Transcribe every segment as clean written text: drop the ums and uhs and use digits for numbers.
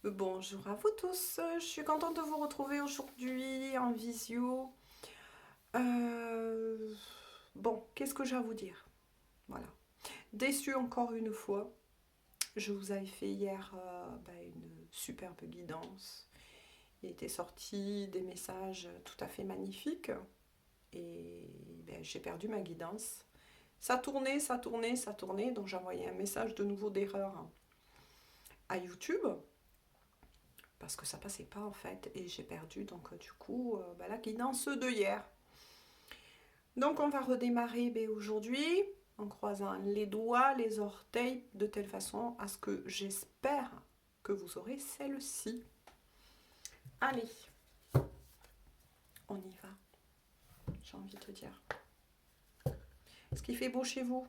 Bonjour à vous tous, je suis contente de vous retrouver aujourd'hui en visio. Euh, Bon, qu'est-ce que j'ai à vous dire? Voilà. Déçue encore une fois. Je vous avais fait hier une superbe guidance. Il était sorti des messages tout à fait magnifiques et j'ai perdu ma guidance. Ça tournait, ça tournait, ça tournait, donc j'ai envoyé un message de nouveau d'erreur à YouTube parce que ça passait pas en fait et j'ai perdu donc du coup la guidance de hier. Donc on va redémarrer aujourd'hui en croisant les doigts, les orteils de telle façon à ce que j'espère que vous aurez celle-ci. Allez, on y va, j'ai envie de dire. Est-ce qu'il fait beau chez vous?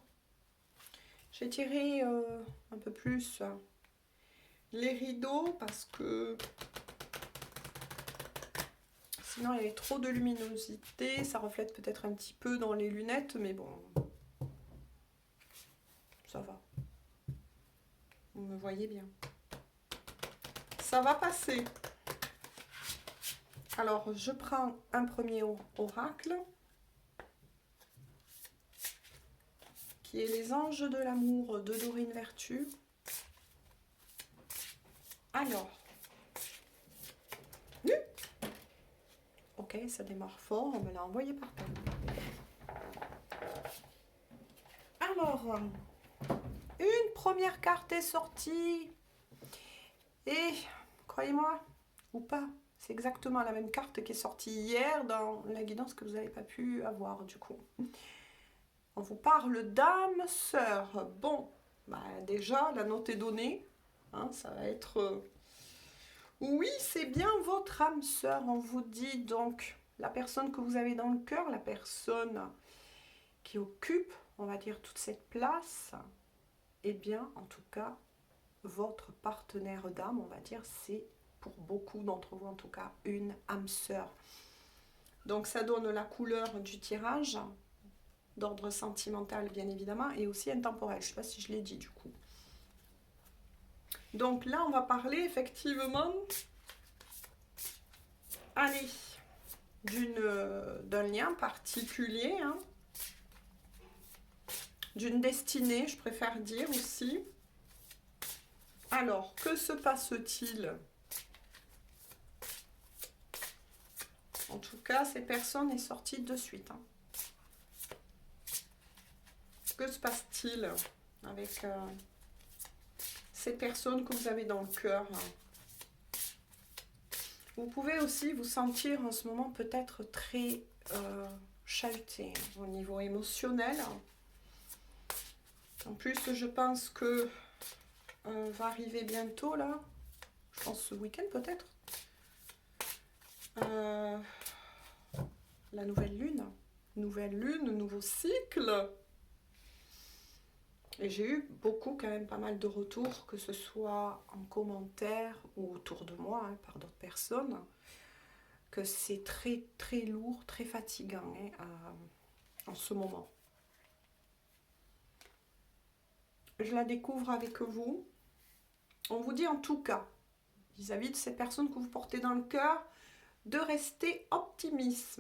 J'ai tiré un peu plus les rideaux parce que sinon il y avait trop de luminosité, ça reflète peut-être un petit peu dans les lunettes, mais bon, ça va. Vous me voyez bien. Ça va passer. Alors, je prends un premier oracle, qui est les anges de l'amour de Dorine Vertu. Alors, ok, ça démarre fort, on me l'a envoyé par terre. Alors, une première carte est sortie. Et, croyez-moi, ou pas, c'est exactement la même carte qui est sortie hier dans la guidance que vous n'avez pas pu avoir du coup. On vous parle d'âme sœur. Bon, déjà, la note est donnée. Hein, ça va être... Oui, c'est bien votre âme sœur. On vous dit donc la personne que vous avez dans le cœur, la personne qui occupe, on va dire, toute cette place. Eh bien, en tout cas, votre partenaire d'âme, on va dire, c'est pour beaucoup d'entre vous, en tout cas, une âme sœur. Donc, ça donne la couleur du tirage, d'ordre sentimental, bien évidemment, et aussi intemporel. Je ne sais pas si je l'ai dit, du coup. Donc là, on va parler effectivement, allez, d'un lien particulier, hein, d'une destinée, je préfère dire aussi. Alors, que se passe-t-il? En tout cas, cette personne est sortie de suite. Hein. Que se passe-t-il avec ces personnes que vous avez dans le cœur? Vous pouvez aussi vous sentir en ce moment peut-être très chahuté au niveau émotionnel. En plus, je pense que va arriver bientôt là, je pense ce week-end peut-être, la nouvelle lune, nouveau cycle. Et j'ai eu beaucoup, quand même, pas mal de retours, que ce soit en commentaire ou autour de moi, hein, par d'autres personnes, que c'est très très lourd, très fatigant hein, en ce moment. Je la découvre avec vous. On vous dit en tout cas, vis-à-vis de ces personnes que vous portez dans le cœur, de rester optimiste.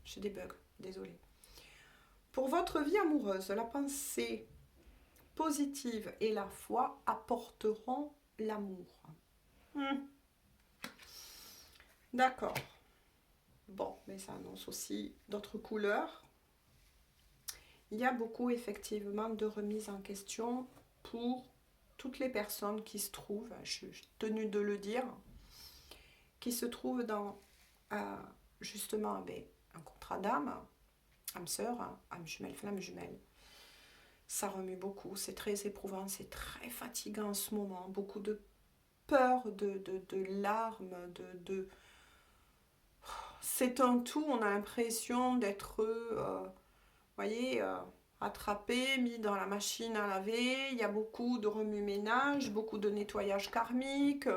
J'ai des bugs, désolée. Pour votre vie amoureuse, la pensée positive et la foi apporteront l'amour. D'accord. Bon, mais ça annonce aussi d'autres couleurs. Il y a beaucoup effectivement de remises en question pour toutes les personnes qui se trouvent, je suis tenue de le dire, qui se trouvent dans justement un contrat d'âme, âme sœur, âme jumelle, flamme jumelle. Ça remue beaucoup, c'est très éprouvant, c'est très fatigant en ce moment, beaucoup de peur, de larmes, c'est un tout, on a l'impression d'être, voyez, attrapé, mis dans la machine à laver, il y a beaucoup de remue-ménage, beaucoup de nettoyage karmique,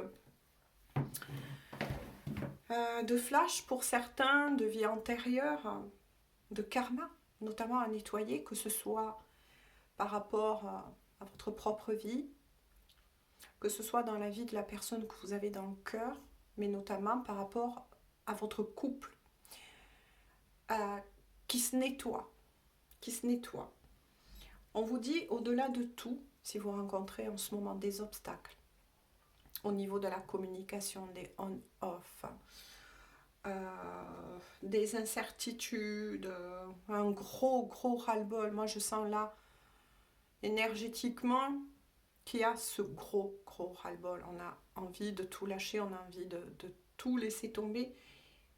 de flash pour certains, de vie antérieure, de karma, notamment à nettoyer, que ce soit par rapport à votre propre vie, que ce soit dans la vie de la personne que vous avez dans le cœur, mais notamment par rapport à votre couple, qui se nettoie, qui se nettoie. On vous dit, au-delà de tout, si vous rencontrez en ce moment des obstacles, au niveau de la communication, des on-off, des incertitudes, un gros ras-le-bol. Moi, je sens là, énergétiquement, qu'il y a ce gros ras-le-bol. On a envie de tout lâcher, on a envie de tout laisser tomber.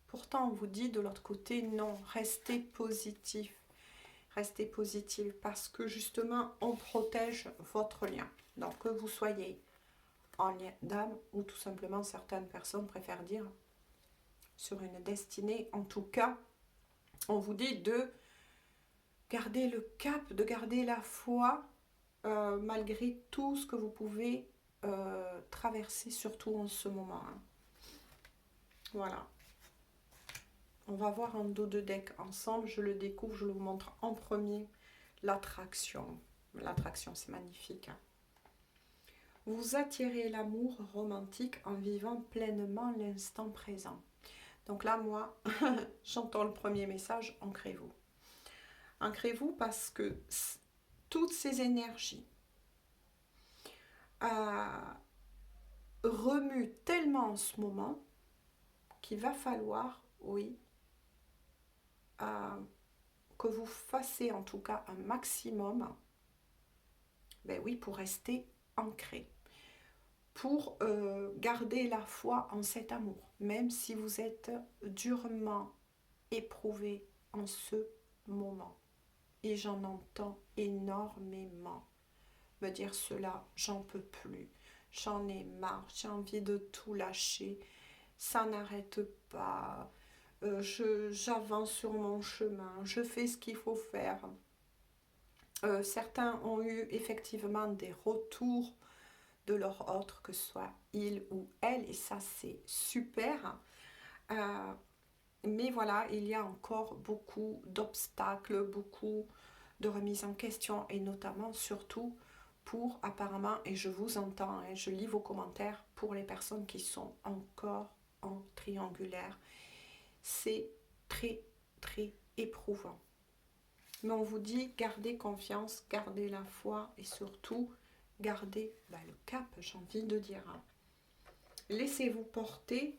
Pourtant, on vous dit de l'autre côté, non, restez positif. Restez positif parce que justement, on protège votre lien. Donc, que vous soyez en lien d'âme ou tout simplement, certaines personnes préfèrent dire sur une destinée. En tout cas, on vous dit de garder le cap, de garder la foi malgré tout ce que vous pouvez traverser, surtout en ce moment. Hein. Voilà. On va voir un dos de deck ensemble. Je le découvre, je le montre en premier. L'attraction. L'attraction, c'est magnifique. Hein. Vous attirez l'amour romantique en vivant pleinement l'instant présent. Donc là, moi, j'entends le premier message, ancrez-vous. Ancrez-vous parce que toutes ces énergies remuent tellement en ce moment qu'il va falloir, oui, que vous fassiez en tout cas un maximum, ben oui, pour rester ancré, pour garder la foi en cet amour, même si vous êtes durement éprouvé en ce moment. Et j'en entends énormément me dire cela, j'en peux plus, j'en ai marre, j'ai envie de tout lâcher, ça n'arrête pas, j'avance sur mon chemin, je fais ce qu'il faut faire. Certains ont eu effectivement des retours de leur autre, que ce soit il ou elle, et ça c'est super. Mais voilà, il y a encore beaucoup d'obstacles, beaucoup de remises en question, et notamment surtout pour apparemment, et je vous entends, et je lis vos commentaires, pour les personnes qui sont encore en triangulaire. C'est très éprouvant. Mais on vous dit, gardez confiance, gardez la foi et surtout, gardez le cap, j'ai envie de dire. Laissez-vous porter.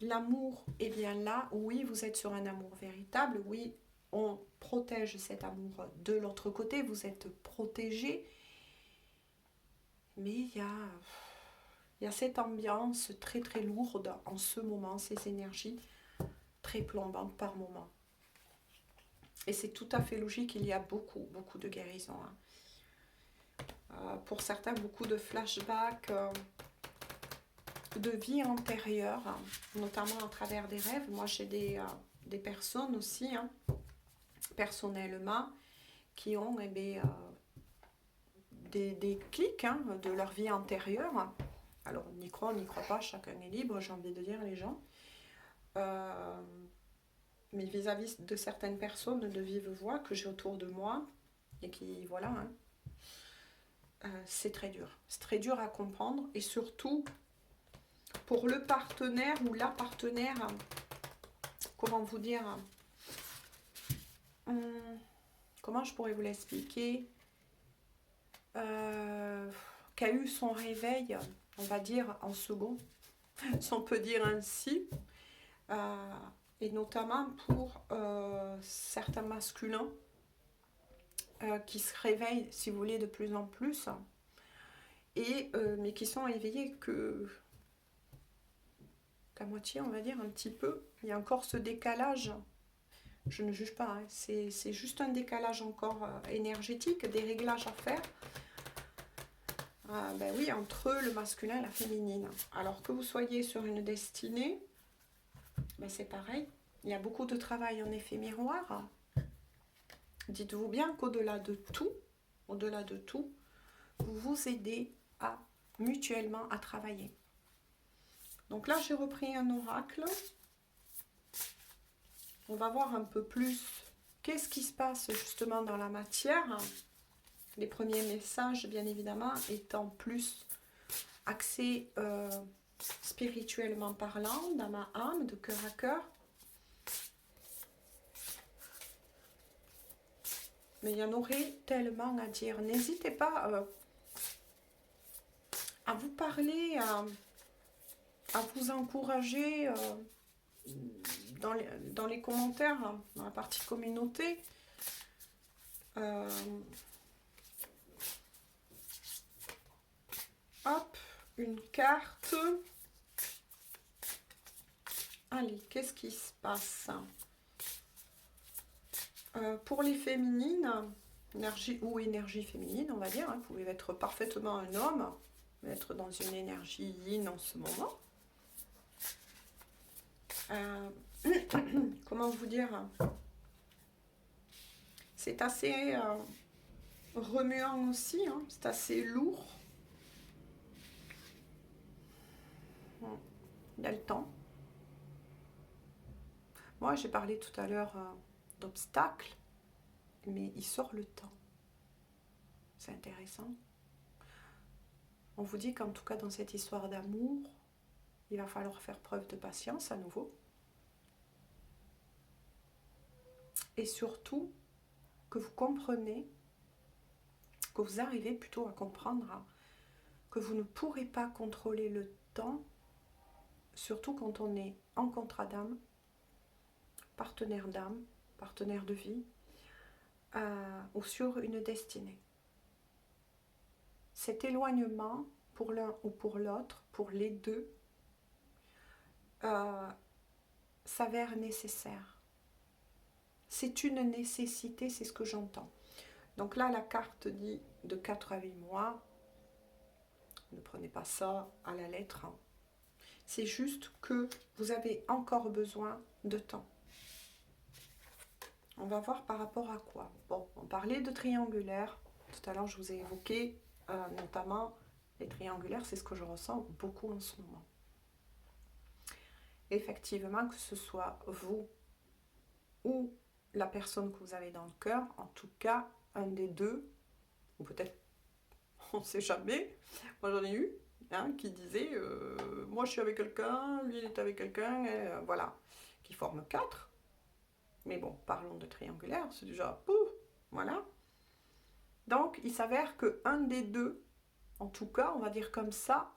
L'amour est bien là. Oui, vous êtes sur un amour véritable. Oui, on protège cet amour de l'autre côté. Vous êtes protégé. Mais il y a cette ambiance très lourde en ce moment, ces énergies très plombantes par moment. Et c'est tout à fait logique, il y a beaucoup de guérison. Hein. Pour certains, beaucoup de flashbacks, de vie antérieure, notamment à travers des rêves. Moi, j'ai des personnes aussi, hein, personnellement, qui ont des clics hein, de leur vie antérieure. Alors, on y croit, on n'y croit pas, chacun est libre, j'ai envie de dire, les gens. Mais vis-à-vis de certaines personnes de vive voix que j'ai autour de moi, et qui, voilà, hein, c'est très dur. C'est très dur à comprendre, et surtout, pour le partenaire ou la partenaire, comment vous dire, comment je pourrais vous l'expliquer, qui a eu son réveil, on va dire, en second, si on peut dire ainsi, et notamment pour certains masculins qui se réveillent, si vous voulez, de plus en plus, et, mais qui sont éveillés qu'à moitié, on va dire, un petit peu. Il y a encore ce décalage, je ne juge pas, hein. C'est juste un décalage encore énergétique, des réglages à faire. Ben oui, entre le masculin et la féminine. Alors que vous soyez sur une destinée, ben c'est pareil. Il y a beaucoup de travail en effet miroir. Dites-vous bien qu'au-delà de tout, vous vous aidez mutuellement à travailler. Donc là, j'ai repris un oracle. On va voir un peu plus qu'est-ce qui se passe justement dans la matière. Les premiers messages, bien évidemment, étant plus axé spirituellement parlant, dans ma âme, de cœur à cœur. Mais il y en aurait tellement à dire. N'hésitez pas à vous parler, à vous encourager dans les commentaires, dans la partie communauté. Hop, une carte. Allez, qu'est-ce qui se passe? Pour les féminines, énergie féminine, on va dire, hein, vous pouvez être parfaitement un homme, être dans une énergie yin en ce moment. Comment vous dire? C'est assez remuant aussi, hein, c'est assez lourd. Il y a le temps. Moi, j'ai parlé tout à l'heure d'obstacles, mais il sort le temps. C'est intéressant. On vous dit qu'en tout cas, dans cette histoire d'amour, il va falloir faire preuve de patience à nouveau. Et surtout, que vous comprenez, que vous arrivez plutôt à comprendre que vous ne pourrez pas contrôler le temps, surtout quand on est en contrat d'âme, partenaire de vie, ou sur une destinée. Cet éloignement, pour l'un ou pour l'autre, pour les deux, s'avère nécessaire. C'est une nécessité, c'est ce que j'entends. Donc là, la carte dit de 4 à 8 mois. Ne prenez pas ça à la lettre. Hein. C'est juste que vous avez encore besoin de temps. On va voir par rapport à quoi. Bon, on parlait de triangulaire. Tout à l'heure, je vous ai évoqué notamment les triangulaires. C'est ce que je ressens beaucoup en ce moment. Effectivement, que ce soit vous ou la personne que vous avez dans le cœur, en tout cas, un des deux, ou peut-être, on ne sait jamais. Moi, j'en ai eu qui disait moi, je suis avec quelqu'un, lui, il est avec quelqu'un, voilà, qui forment 4. Mais bon, parlons de triangulaire, c'est déjà pouf, voilà. Donc, il s'avère qu'un des deux, en tout cas, on va dire comme ça,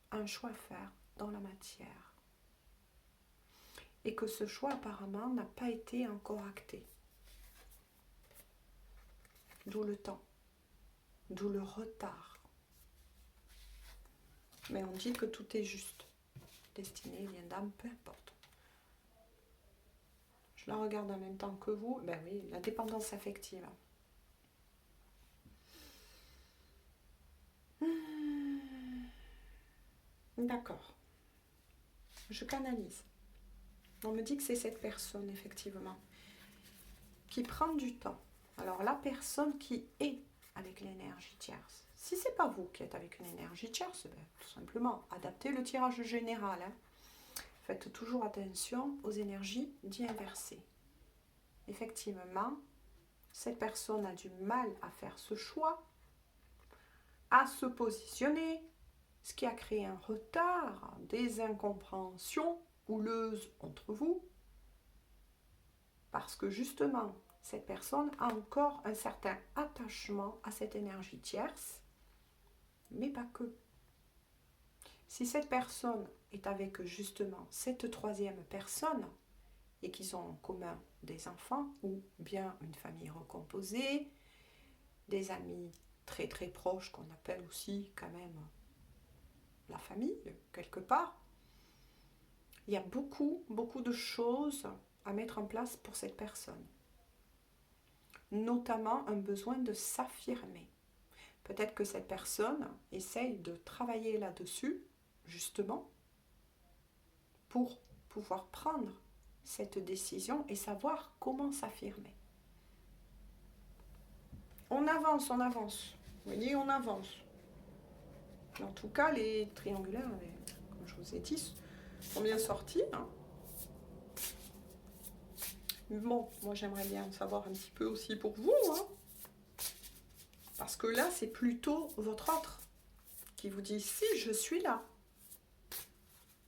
a un choix à faire dans la matière. Et que ce choix, apparemment, n'a pas été encore acté. D'où le temps, d'où le retard. Mais on dit que tout est juste. Destinée, lien d'âme, peu importe. Je la regarde en même temps que vous. Ben oui, la dépendance affective. D'accord. Je canalise. On me dit que c'est cette personne, effectivement, qui prend du temps. Alors, la personne qui est avec l'énergie tierce. Si ce n'est pas vous qui êtes avec une énergie tierce, ben, tout simplement, adaptez le tirage général. Hein. Faites toujours attention aux énergies dits inversées. Effectivement, cette personne a du mal à faire ce choix, à se positionner, ce qui a créé un retard, des incompréhensions houleuses entre vous, parce que justement, cette personne a encore un certain attachement à cette énergie tierce, mais pas que. Si cette personne est avec justement cette troisième personne, et qu'ils ont en commun des enfants, ou bien une famille recomposée, des amis très très proches, qu'on appelle aussi quand même la famille, quelque part, il y a beaucoup de choses à mettre en place pour cette personne. Notamment un besoin de s'affirmer. Peut-être que cette personne essaye de travailler là-dessus, justement, pour pouvoir prendre cette décision et savoir comment s'affirmer. On avance, on avance. Vous voyez, on avance. En tout cas, les triangulaires, comme je vous ai dit, sont bien sortis. Hein. Bon, moi j'aimerais bien en savoir un petit peu aussi pour vous. Hein. Parce que là, c'est plutôt votre autre qui vous dit, si, je suis là.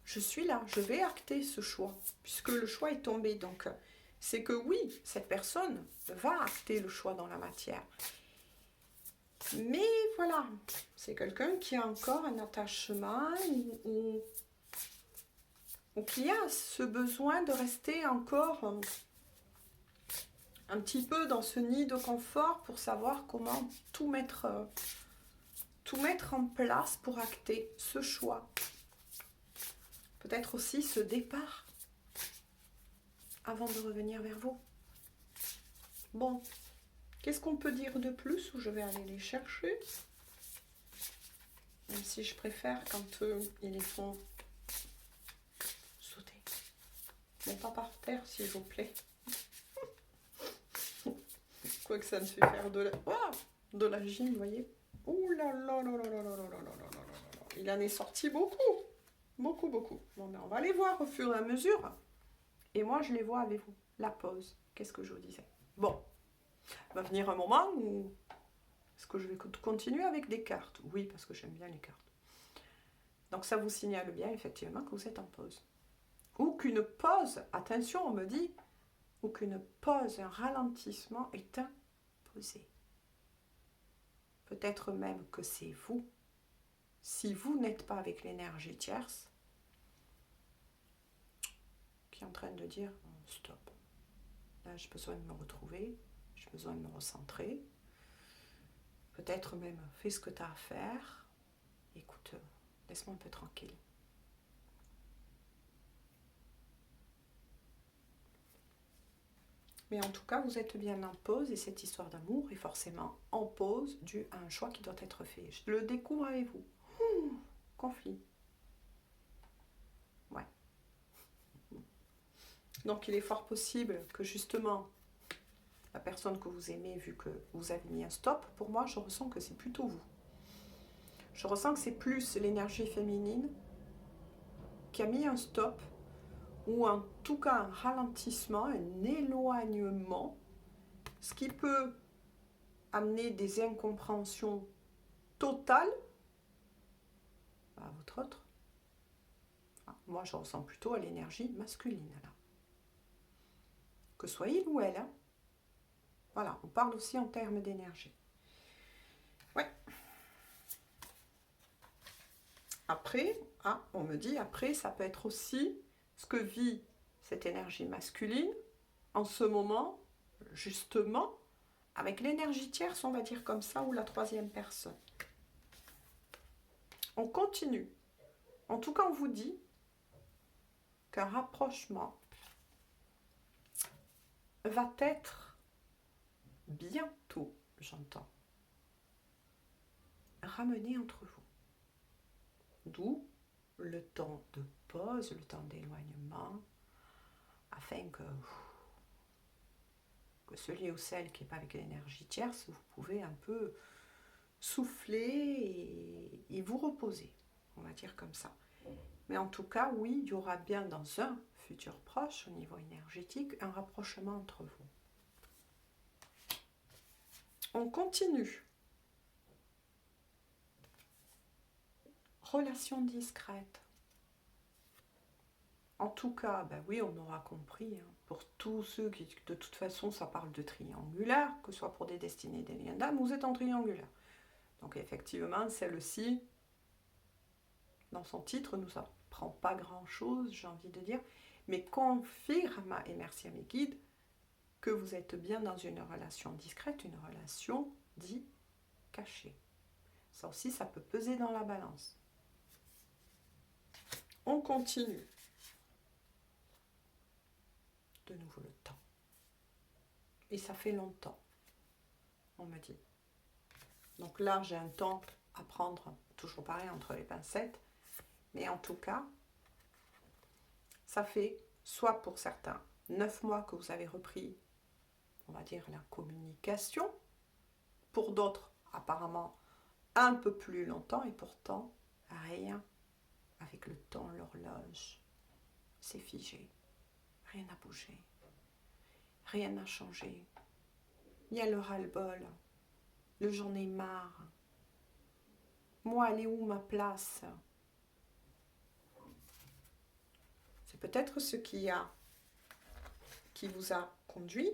Je suis là, je vais acter ce choix, puisque le choix est tombé. Donc, c'est que oui, cette personne va acter le choix dans la matière. Mais voilà, c'est quelqu'un qui a encore un attachement ou qui a ce besoin de rester encore un petit peu dans ce nid de confort pour savoir comment tout mettre en place pour acter ce choix. Peut-être aussi ce départ avant de revenir vers vous. Bon, qu'est-ce qu'on peut dire de plus, ou je vais aller les chercher, même si je préfère quand ils les font sauter. Mais pas par terre, s'il vous plaît. Quoique ça me fait faire de la gym, vous voyez. Ouh là là là là là là là là là là là là. Il en est sorti beaucoup. Beaucoup, beaucoup. Bon, ben on va les voir au fur et à mesure. Et moi, je les vois avec vous. La pause. Qu'est-ce que je vous disais? Bon. Il va venir un moment où... Est-ce que je vais continuer avec des cartes? Oui, parce que j'aime bien les cartes. Donc ça vous signale bien, effectivement, que vous êtes en pause. Ou qu'une pause, attention, on me dit, ou qu'une pause, un ralentissement est imposé. Peut-être même que c'est vous. Si vous n'êtes pas avec l'énergie tierce, qui est en train de dire stop. Là, j'ai besoin de me retrouver, j'ai besoin de me recentrer. Peut-être même fais ce que tu as à faire. Écoute, laisse-moi un peu tranquille. Mais en tout cas, vous êtes bien en pause et cette histoire d'amour est forcément en pause dû à un choix qui doit être fait. Je le découvre avec vous. Conflit. Ouais. Donc il est fort possible que justement, la personne que vous aimez, vu que vous avez mis un stop, pour moi, je ressens que c'est plutôt vous. Je ressens que c'est plus l'énergie féminine qui a mis un stop, ou en tout cas un ralentissement, un éloignement, ce qui peut amener des incompréhensions totales à votre autre. Enfin, moi, je ressens plutôt à l'énergie masculine, là. Que ce soit il ou elle, hein. Voilà, on parle aussi en termes d'énergie. Ouais. Après, on me dit, après, ça peut être aussi ce que vit cette énergie masculine en ce moment, justement, avec l'énergie tierce, on va dire comme ça, ou la troisième personne. On continue. En tout cas, on vous dit qu'un rapprochement va être bientôt, j'entends, ramené entre vous. D'où le temps de pause, le temps d'éloignement, afin que celui ou celle qui n'est pas avec l'énergie tierce, vous pouvez un peu souffler et vous reposer, on va dire comme ça. Mais en tout cas, oui, il y aura bien dans un futur proche, au niveau énergétique, un rapprochement entre vous. On continue. Relation discrète. En tout cas, ben oui, on aura compris, hein, pour tous ceux qui, de toute façon, ça parle de triangulaire, que ce soit pour des destinées, des liens d'âme, vous êtes en triangulaire. Donc effectivement, celle-ci, dans son titre, ne nous apprend pas grand-chose, j'ai envie de dire, mais confirme, et merci à mes guides, que vous êtes bien dans une relation discrète, une relation dite cachée. Ça aussi, ça peut peser dans la balance. On continue. De nouveau le temps. Et ça fait longtemps, on me dit. Donc là, j'ai un temps à prendre, toujours pareil, entre les pincettes. Mais en tout cas, ça fait, soit pour certains, 9 mois que vous avez repris, on va dire, la communication. Pour d'autres, apparemment, un peu plus longtemps. Et pourtant, rien. Avec le temps, l'horloge, c'est figé. Rien n'a bougé. Rien n'a changé. Il y a le ras-le-bol. Le j'en ai marre. Moi, elle est où ma place? C'est peut-être ce qui vous a conduit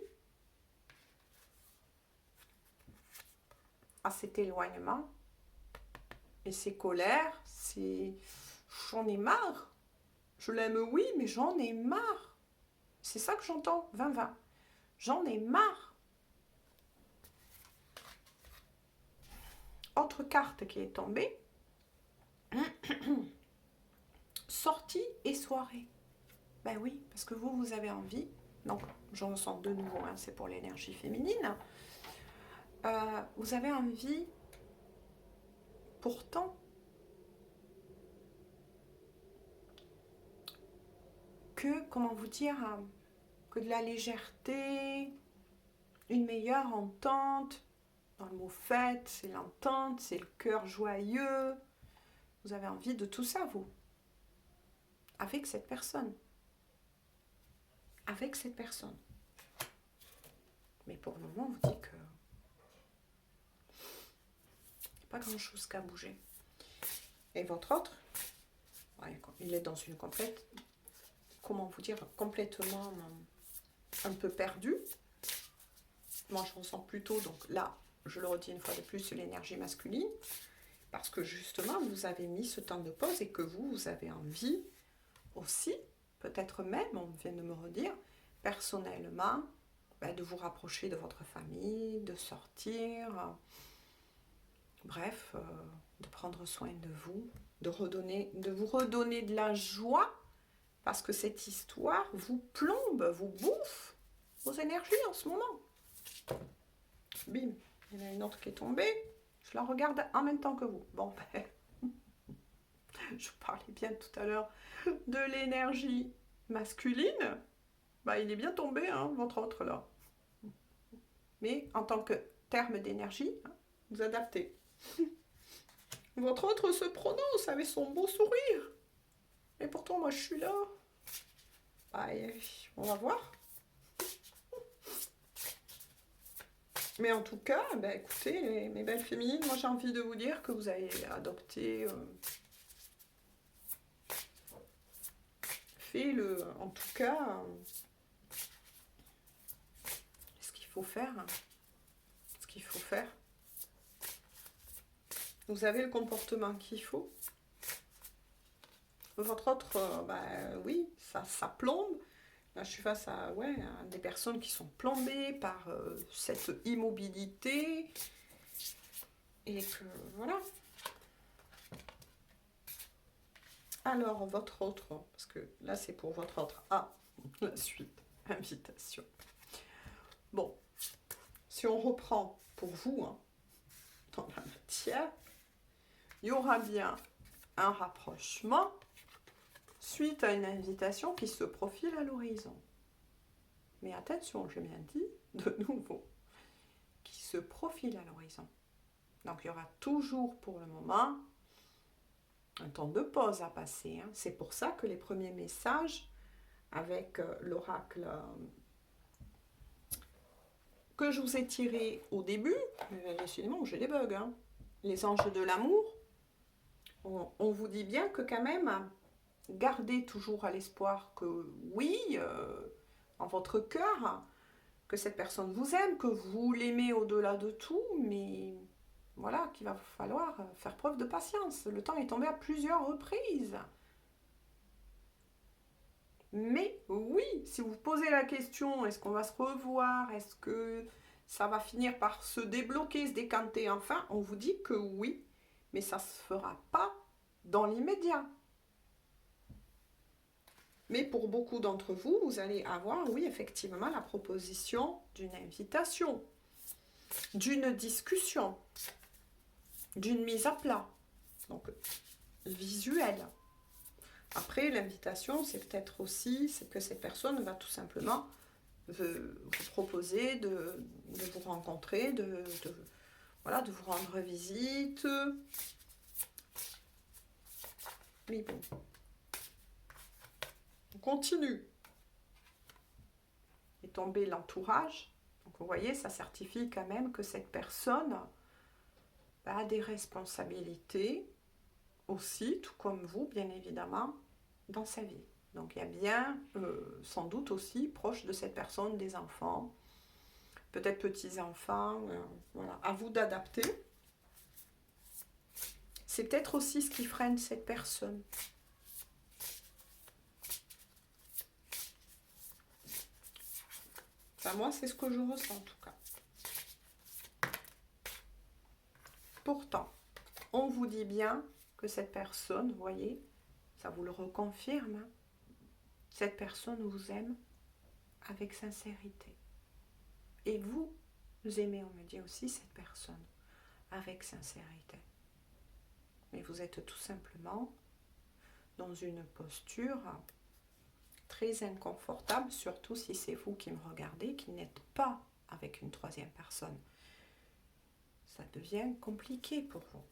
à cet éloignement et ces colères, j'en ai marre. Je l'aime, oui, mais j'en ai marre. C'est ça que j'entends, 20-20. J'en ai marre. Autre carte qui est tombée. Sortie et soirée. Ben oui, parce que vous avez envie. Donc, j'en ressens de nouveau, hein, c'est pour l'énergie féminine. Vous avez envie, pourtant, que, comment vous dire, que de la légèreté, une meilleure entente. Dans le mot fête, c'est l'entente, c'est le cœur joyeux. Vous avez envie de tout ça, vous. Avec cette personne. Avec cette personne. Mais pour le moment, on vous dit que il n'y a pas grand-chose qu'à bouger. Et votre autre, ouais, il est dans une complète, comment vous dire, complètement un peu perdu. Moi, je ressens plutôt, donc là, je le redis une fois de plus, l'énergie masculine, parce que justement, vous avez mis ce temps de pause et que vous avez envie aussi, peut-être même, on vient de me redire, personnellement, de vous rapprocher de votre famille, de sortir, bref, de prendre soin de vous, de vous redonner de la joie, parce que cette histoire vous plombe, vous bouffe vos énergies en ce moment. Bim, il y en a une autre qui est tombée, je la regarde en même temps que vous. Bon, je parlais bien tout à l'heure de l'énergie masculine, il est bien tombé, hein, votre autre là. Mais en tant que terme d'énergie, vous adaptez. Votre autre se prononce avec son beau sourire. Et pourtant, moi, je suis là. On va voir. Mais en tout cas, écoutez, mes belles féminines, moi, j'ai envie de vous dire que vous avez adopté... en tout cas, ce qu'il faut faire. Ce qu'il faut faire. Vous avez le comportement qu'il faut. Votre autre, oui, ça plombe. Là, je suis face à des personnes qui sont plombées par cette immobilité. Et que, voilà. Alors, votre autre, parce que là, c'est pour votre autre. Ah, la suite, invitation. Bon, si on reprend pour vous, hein, dans la matière, il y aura bien un rapprochement suite à une invitation qui se profile à l'horizon. Mais attention, j'ai bien dit, de nouveau, qui se profile à l'horizon. Donc, il y aura toujours pour le moment un temps de pause à passer. Hein. C'est pour ça que les premiers messages avec l'oracle que je vous ai tiré au début, décidément, j'ai des bugs, hein. Les anges de l'amour, on vous dit bien que quand même, gardez toujours à l'espoir que oui, en votre cœur, que cette personne vous aime, que vous l'aimez au-delà de tout, mais voilà, qu'il va falloir faire preuve de patience. Le temps est tombé à plusieurs reprises. Mais oui, si vous posez la question, est-ce qu'on va se revoir, est-ce que ça va finir par se débloquer, se décanter enfin, on vous dit que oui, mais ça ne se fera pas dans l'immédiat. Mais pour beaucoup d'entre vous, vous allez avoir, oui, effectivement, la proposition d'une invitation, d'une discussion, d'une mise à plat, donc visuelle. Après, l'invitation, c'est peut-être aussi c'est que cette personne va tout simplement vous proposer de vous rencontrer, de vous rendre visite. Mais bon, on continue. Et tomber l'entourage. Donc vous voyez, ça certifie quand même que cette personne a des responsabilités aussi, tout comme vous, bien évidemment, dans sa vie. Donc il y a bien, sans doute aussi, proche de cette personne, des enfants, peut-être petits-enfants, voilà, à vous d'adapter. C'est peut-être aussi ce qui freine cette personne. Enfin, moi, c'est ce que je ressens en tout cas. Pourtant, on vous dit bien que cette personne, vous voyez, ça vous le reconfirme, hein, cette personne vous aime avec sincérité. Et vous aimez, on me dit aussi, cette personne avec sincérité. Mais vous êtes tout simplement dans une posture très inconfortable, surtout si c'est vous qui me regardez, qui n'êtes pas avec une troisième personne. Ça devient compliqué pour vous.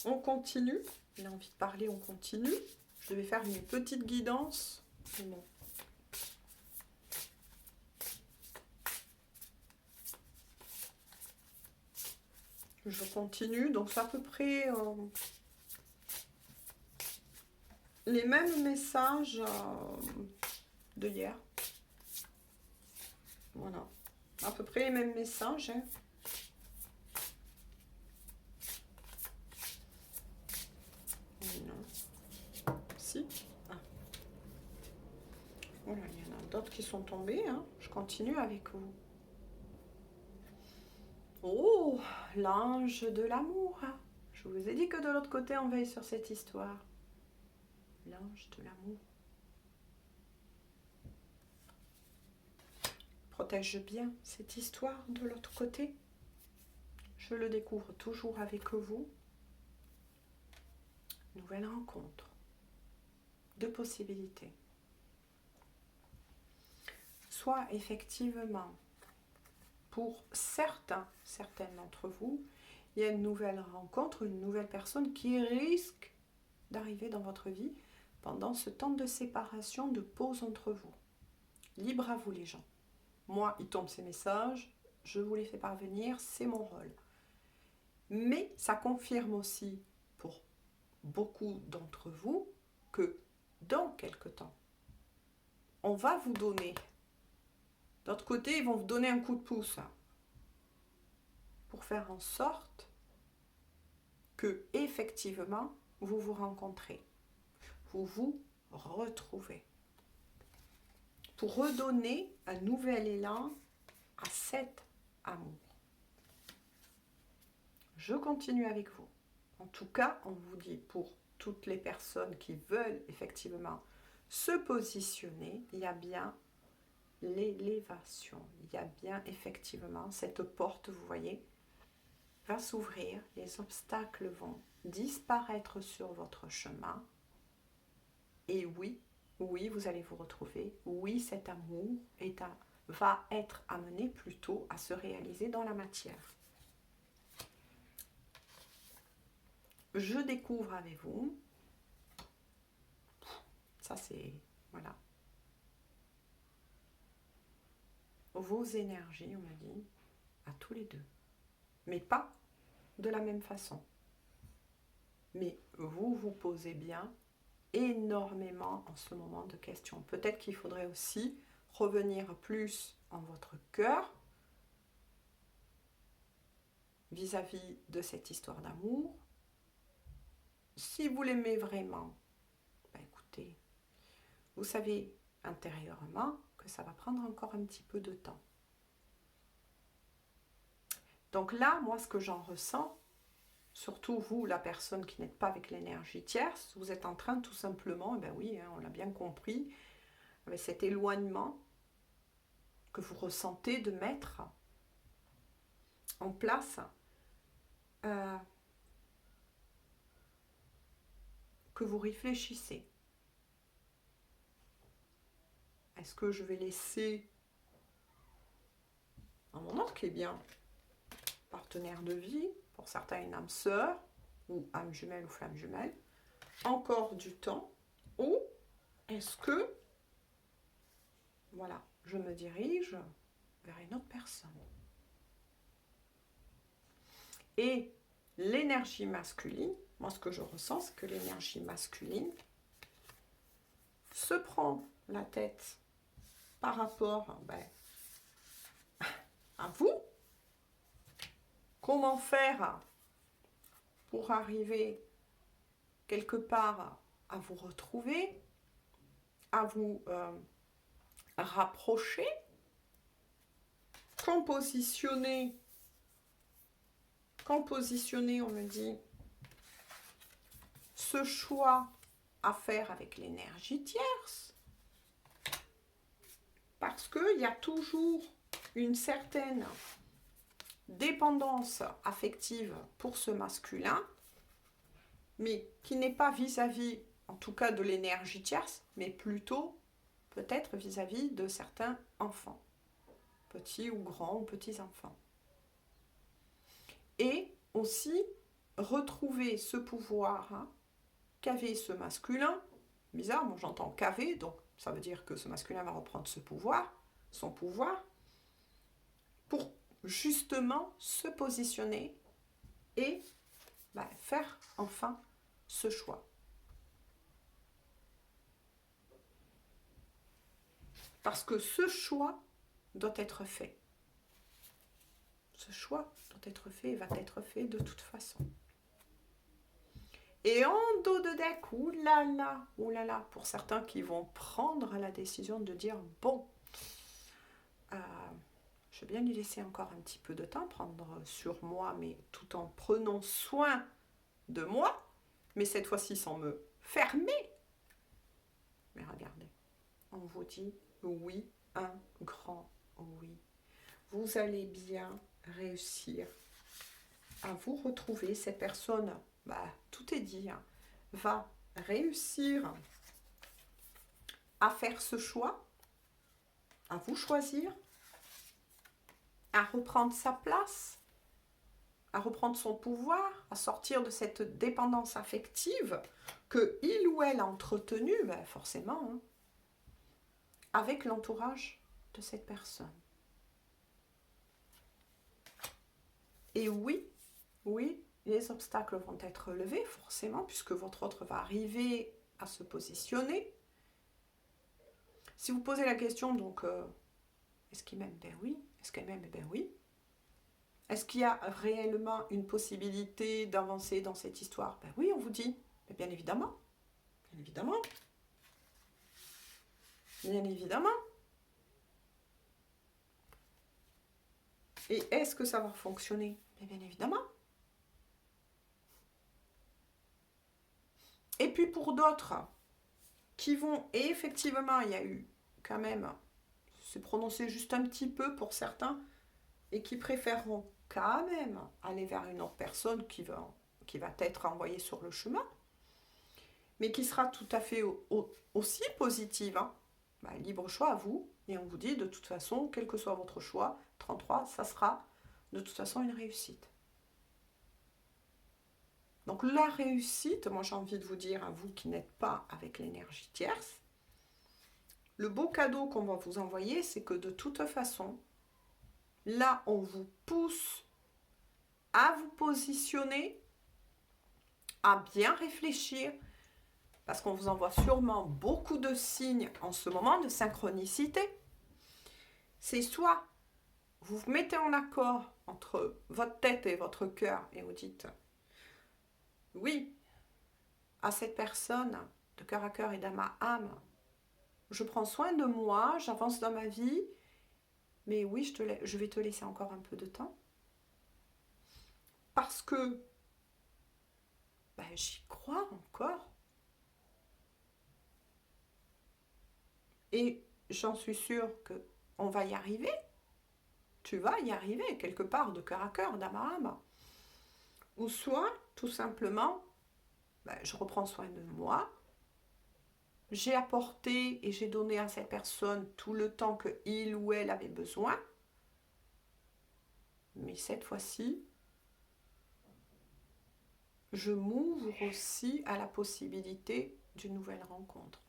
On continue. J'ai envie de parler, on continue. Je vais faire une petite guidance. Bon. Je continue. Donc c'est à peu près les mêmes messages de hier. Voilà. À peu près les mêmes messages. Hein. Non. Si. Ah. Voilà, il y en a d'autres qui sont tombés. Hein. Je continue avec vous. Oh, l'ange de l'amour. Je vous ai dit que de l'autre côté, on veille sur cette histoire. L'ange de l'amour. Protège bien cette histoire de l'autre côté. Je le découvre toujours avec vous. Nouvelle rencontre. Deux possibilités. Soit effectivement, pour certaines d'entre vous, il y a une nouvelle rencontre, une nouvelle personne qui risque d'arriver dans votre vie pendant ce temps de séparation, de pause entre vous. Libre à vous les gens. Moi, il tombe ces messages, je vous les fais parvenir, c'est mon rôle. Mais ça confirme aussi pour beaucoup d'entre vous que dans quelque temps, on va vous donner. D'autre côté, ils vont vous donner un coup de pouce pour faire en sorte que effectivement vous vous rencontrez, vous vous retrouvez, pour redonner un nouvel élan à cet amour. Je continue avec vous. En tout cas, on vous dit pour toutes les personnes qui veulent effectivement se positionner, il y a bien l'élévation, il y a bien effectivement cette porte, vous voyez, va s'ouvrir, les obstacles vont disparaître sur votre chemin. Et oui, vous allez vous retrouver. Oui, cet amour va être amené plutôt à se réaliser dans la matière. Je découvre avec vous. Ça, c'est... Voilà. Vos énergies, on m'a dit, à tous les deux. Mais pas de la même façon. Mais vous vous posez bien énormément en ce moment de questions. Peut-être qu'il faudrait aussi revenir plus en votre cœur vis-à-vis de cette histoire d'amour. Si vous l'aimez vraiment, ben écoutez, vous savez intérieurement que ça va prendre encore un petit peu de temps. Donc là, moi, ce que j'en ressens, surtout vous, la personne qui n'êtes pas avec l'énergie tierce, vous êtes en train tout simplement, ben oui, hein, on l'a bien compris, avec cet éloignement que vous ressentez de mettre en place que vous réfléchissez. Est-ce que je vais laisser un moment qui est bien partenaire de vie, pour certains une âme sœur, ou âme jumelle ou flamme jumelle, encore du temps, ou est-ce que, voilà, je me dirige vers une autre personne. Et l'énergie masculine, moi ce que je ressens, c'est que l'énergie masculine se prend la tête par rapport à vous. Comment faire pour arriver quelque part à vous retrouver, à vous rapprocher, quand positionner, on me dit, ce choix à faire avec l'énergie tierce, parce qu'il y a toujours une certaine dépendance affective pour ce masculin, mais qui n'est pas vis-à-vis, en tout cas de l'énergie tierce, mais plutôt peut-être vis-à-vis de certains enfants, petits ou grands ou petits enfants. Et aussi retrouver ce pouvoir qu'avait ce masculin, bizarre, moi j'entends qu'avait, donc ça veut dire que ce masculin va reprendre ce pouvoir, son pouvoir, pour justement se positionner et faire enfin ce choix. Parce que ce choix doit être fait. Ce choix doit être fait et va être fait de toute façon. Et en dos de deck, oulala, pour certains qui vont prendre la décision de dire, bon, je vais bien lui laisser encore un petit peu de temps, prendre sur moi, mais tout en prenant soin de moi, mais cette fois-ci sans me fermer. Mais regardez, on vous dit oui, un grand oui. Vous allez bien réussir à vous retrouver. Cette personne, tout est dit, va réussir à faire ce choix, à vous choisir, à reprendre sa place, à reprendre son pouvoir, à sortir de cette dépendance affective que il ou elle a entretenue, forcément, avec l'entourage de cette personne. Et oui, les obstacles vont être levés, forcément, puisque votre autre va arriver à se positionner. Si vous posez la question, donc, est-ce qu'il m'aime? Ben oui. Est-ce qu'elle m'aime? Ben oui. Est-ce qu'il y a réellement une possibilité d'avancer dans cette histoire? Ben oui, on vous dit. Mais bien évidemment. Bien évidemment. Bien évidemment. Et est-ce que ça va fonctionner? Bien évidemment. Et puis pour d'autres qui vont, et effectivement, il y a eu quand même, se prononcer juste un petit peu pour certains, et qui préféreront quand même aller vers une autre personne qui va être envoyée sur le chemin, mais qui sera tout à fait aussi positive. Libre choix à vous, et on vous dit de toute façon, quel que soit votre choix, 33, ça sera de toute façon une réussite. Donc la réussite, moi j'ai envie de vous dire à vous qui n'êtes pas avec l'énergie tierce, le beau cadeau qu'on va vous envoyer, c'est que de toute façon, là on vous pousse à vous positionner, à bien réfléchir, parce qu'on vous envoie sûrement beaucoup de signes en ce moment de synchronicité. C'est soit vous vous mettez en accord entre votre tête et votre cœur et vous dites oui à cette personne de cœur à cœur et d'âme à âme, je prends soin de moi, j'avance dans ma vie, mais oui, je vais te laisser encore un peu de temps parce que j'y crois encore. Et j'en suis sûre qu'on va y arriver. Tu vas y arriver quelque part de cœur à cœur, d'âme à âme. Ou soit, tout simplement, je reprends soin de moi. J'ai apporté et j'ai donné à cette personne tout le temps qu'il ou elle avait besoin. Mais cette fois-ci, je m'ouvre aussi à la possibilité d'une nouvelle rencontre.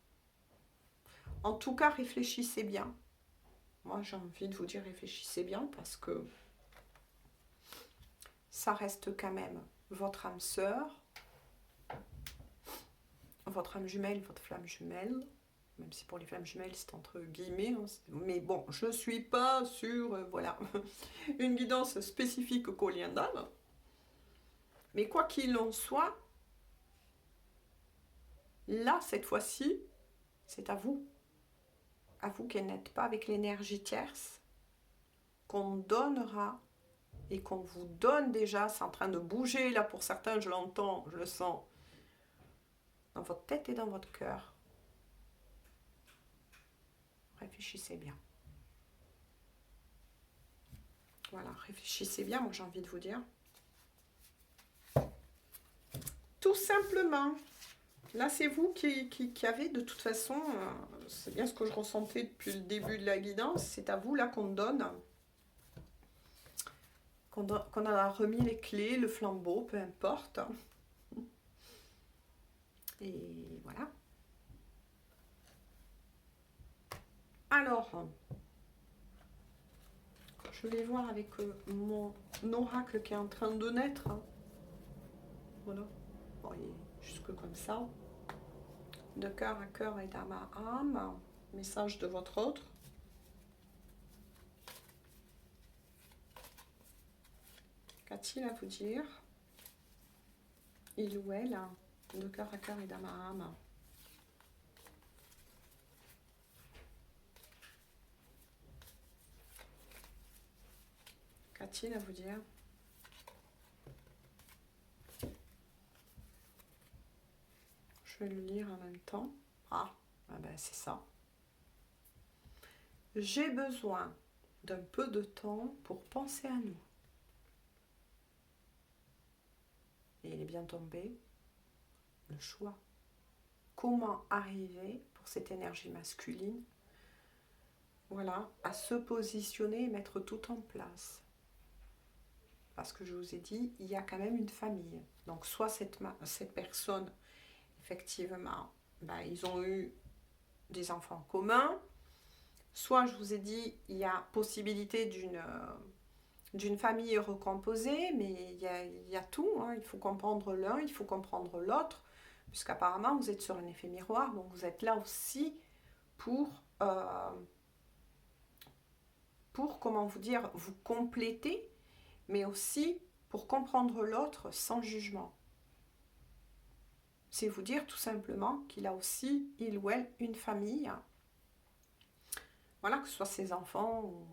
En tout cas, réfléchissez bien. moi j'ai envie de vous dire réfléchissez bien parce que ça reste quand même votre âme sœur, votre âme jumelle, votre flamme jumelle, même si pour les flammes jumelles c'est entre guillemets, hein, mais bon, je ne suis pas sur voilà, une guidance spécifique qu'au lien d'âme. Mais quoi qu'il en soit, là, cette fois-ci, c'est à vous. À vous qui n'êtes pas avec l'énergie tierce, qu'on donnera et qu'on vous donne déjà. C'est en train de bouger, là, pour certains, je l'entends, je le sens, dans votre tête et dans votre cœur. Réfléchissez bien. Voilà, réfléchissez bien, moi j'ai envie de vous dire. Tout simplement. Là, c'est vous qui avez, de toute façon, c'est bien ce que je ressentais depuis le début de la guidance, c'est à vous là qu'on donne, qu'on a remis les clés, le flambeau, peu importe. Et voilà. Alors, je vais voir avec mon oracle qui est en train de naître. Voilà. Bon, il est jusque comme ça. De cœur à cœur et d'âme à âme. Message de votre autre. Qu'a-t-il à vous dire? Il ou elle, de cœur à cœur et d'âme à âme. Qu'a-t-il à vous dire? Je vais le lire en même temps. Ah ben c'est ça. J'ai besoin d'un peu de temps pour penser à nous. Et il est bien tombé. Le choix. Comment arriver pour cette énergie masculine, voilà, à se positionner et mettre tout en place. Parce que je vous ai dit, il y a quand même une famille. Donc soit cette personne, effectivement, ben, ils ont eu des enfants communs. Soit, je vous ai dit, il y a possibilité d'une famille recomposée, mais il y a tout. Hein. Il faut comprendre l'un, il faut comprendre l'autre, puisqu'apparemment, vous êtes sur un effet miroir, donc vous êtes là aussi pour comment vous dire, vous compléter, mais aussi pour comprendre l'autre sans jugement. C'est vous dire tout simplement qu'il a aussi, il ou elle, une famille. Voilà, que ce soit ses enfants ou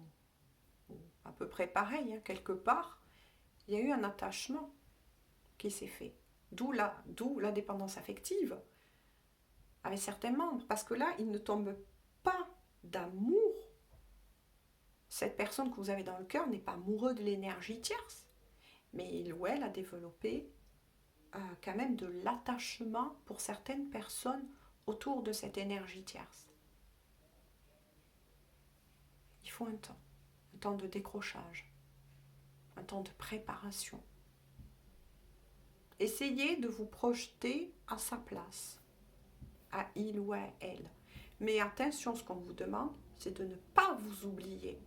à peu près pareil, hein, quelque part, il y a eu un attachement qui s'est fait. D'où la dépendance affective avec certains membres. Parce que là, il ne tombe pas d'amour. Cette personne que vous avez dans le cœur n'est pas amoureux de l'énergie tierce. Mais il ou elle a développé quand même de l'attachement pour certaines personnes autour de cette énergie tierce. Il faut un temps de décrochage, un temps de préparation. Essayez de vous projeter à sa place, à il ou à elle. Mais attention, ce qu'on vous demande, c'est de ne pas vous oublier.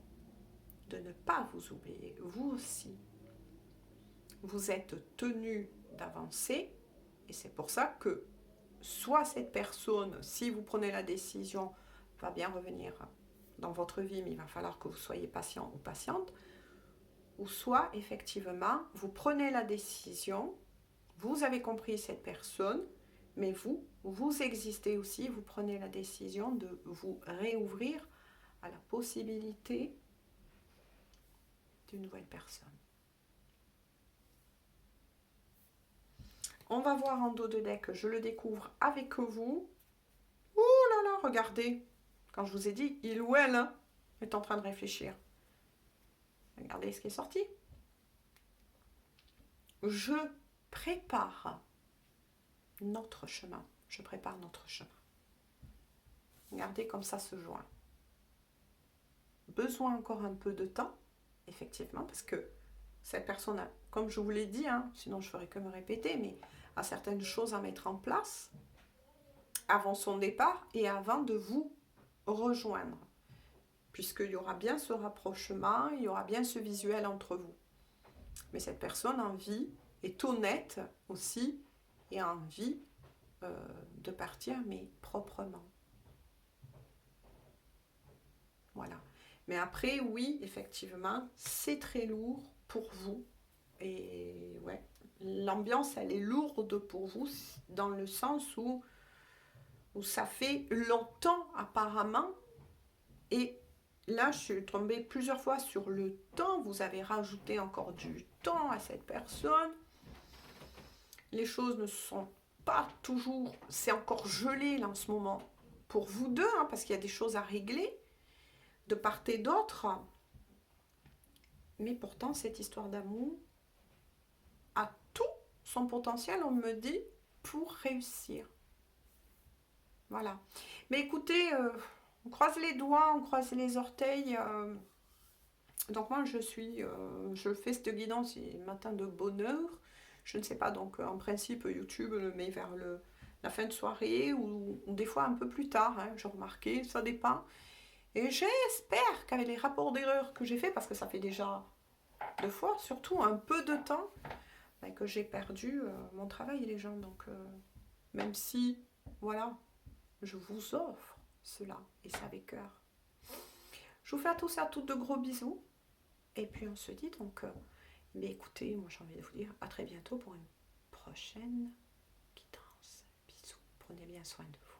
De ne pas vous oublier, vous aussi. Vous êtes tenu d'avancer, et c'est pour ça que soit cette personne, si vous prenez la décision, va bien revenir dans votre vie, mais il va falloir que vous soyez patient ou patiente, ou soit effectivement, vous prenez la décision, vous avez compris cette personne, mais vous existez aussi, vous prenez la décision de vous réouvrir à la possibilité d'une nouvelle personne. On va voir en dos de deck, je le découvre avec vous. Oh là là, regardez, quand je vous ai dit, il ou elle est en train de réfléchir. Regardez ce qui est sorti. Je prépare notre chemin. Je prépare notre chemin. Regardez comme ça se joint. Besoin encore un peu de temps, effectivement, parce que cette personne, comme je vous l'ai dit, sinon je ferais que me répéter, mais a certaines choses à mettre en place avant son départ et avant de vous rejoindre. puisqu'il y aura bien ce rapprochement, il y aura bien ce visuel entre vous. Mais cette personne a envie, est honnête aussi, et a envie de partir, mais proprement. Voilà. Mais après, oui, effectivement, c'est très lourd pour vous. Et ouais, l'ambiance, elle est lourde pour vous, dans le sens où ça fait longtemps apparemment. Et là, je suis tombée plusieurs fois sur le temps. Vous avez rajouté encore du temps à cette personne. Les choses ne sont pas toujours... C'est encore gelé là en ce moment. Pour vous deux, hein, parce qu'il y a des choses à régler de part et d'autre. Mais pourtant, cette histoire d'amour a tout son potentiel, on me dit, pour réussir. Voilà. Mais écoutez, on croise les doigts, on croise les orteils. Donc moi, je fais cette guidance le matin de bonne heure. Je ne sais pas, donc en principe, YouTube le met vers la fin de soirée ou des fois un peu plus tard. Hein, j'ai remarqué, ça dépend. Et j'espère qu'avec les rapports d'erreur que j'ai fait, parce que ça fait déjà 2 fois, surtout un peu de temps, que j'ai perdu mon travail, les gens. Donc, même si, voilà, je vous offre cela, et ça avec cœur. Je vous fais à tous et à toutes de gros bisous. Et puis, on se dit donc, mais écoutez, moi j'ai envie de vous dire à très bientôt pour une prochaine guidance. Bisous, prenez bien soin de vous.